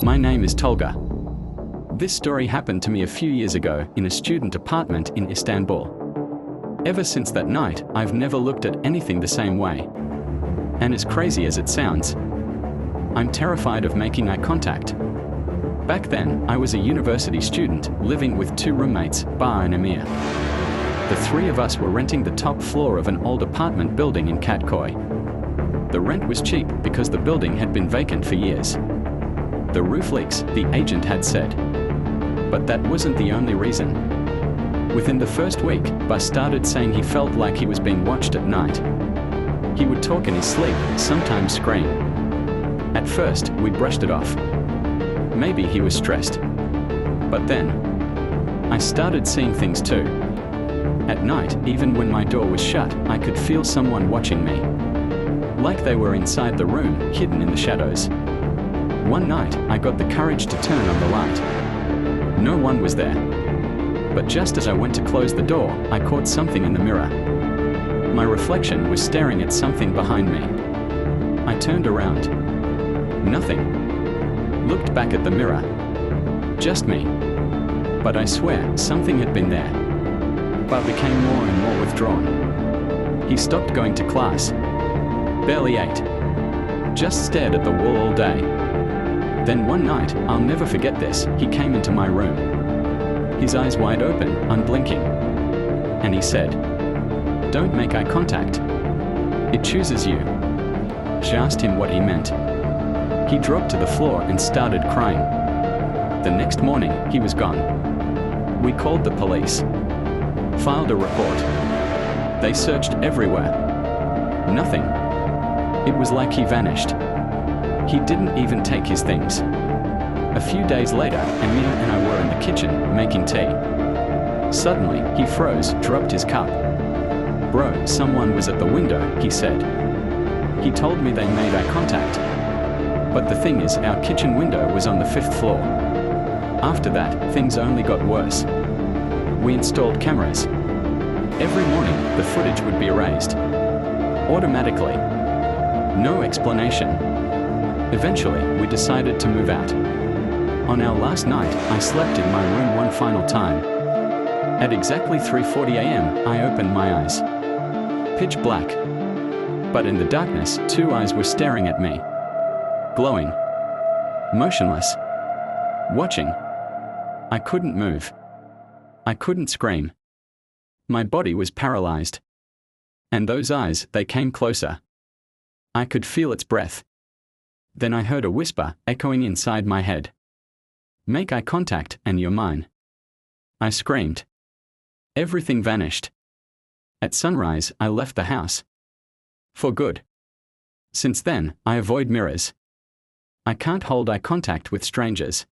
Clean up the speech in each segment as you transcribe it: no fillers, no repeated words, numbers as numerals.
My name is Tolga. This story happened to me a few years ago in a student apartment in Istanbul. Ever since that night, I've never looked at anything the same way. And as crazy as it sounds, I'm terrified of making eye contact. Back then, I was a university student living with two roommates, Bar and Amir. The three of us were renting the top floor of an old apartment building in Katkoy. The rent was cheap because the building had been vacant for years. The roof leaks, the agent had said. But that wasn't the only reason. Within the first week, Bar started saying he felt like he was being watched at night. He would talk in his sleep, sometimes scream. At first, we brushed it off. Maybe he was stressed. But then, I started seeing things too. At night, even when my door was shut, I could feel someone watching me. Like they were inside the room, hidden in the shadows. One night, I got the courage to turn on the light. No one was there. But just as I went to close the door, I caught something in the mirror. My reflection was staring at something behind me. I turned around. Nothing. Looked back at the mirror. Just me. But I swear, something had been there. But became more and more withdrawn. He stopped going to class. Barely ate. Just stared at the wall all day. Then one night, I'll never forget this, he came into my room. His eyes wide open, unblinking. And he said, "Don't make eye contact. It chooses you." She asked him what he meant. He dropped to the floor and started crying. The next morning, he was gone. We called the police. Filed a report. They searched everywhere. Nothing. It was like he vanished. He didn't even take his things. A few days later, Amir and I were in the kitchen, making tea. Suddenly, he froze, dropped his cup. "Bro, someone was at the window," he said. He told me they made eye contact. But the thing is, our kitchen window was on the 5th floor. After that, things only got worse. We installed cameras. Every morning, the footage would be erased. Automatically. No explanation. Eventually, we decided to move out. On our last night, I slept in my room one final time. At exactly 3:40 a.m., I opened my eyes. Pitch black. But in the darkness, two eyes were staring at me. Glowing. Motionless. Watching. I couldn't move. I couldn't scream. My body was paralyzed. And those eyes, they came closer. I could feel its breath. Then I heard a whisper echoing inside my head. "Make eye contact and you're mine." I screamed. Everything vanished. At sunrise, I left the house. For good. Since then, I avoid mirrors. I can't hold eye contact with strangers.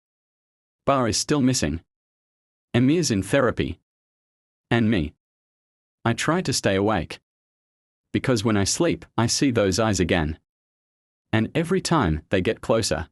Bar is still missing. Amir's in therapy. And me. I try to stay awake. Because when I sleep, I see those eyes again. And every time, they get closer.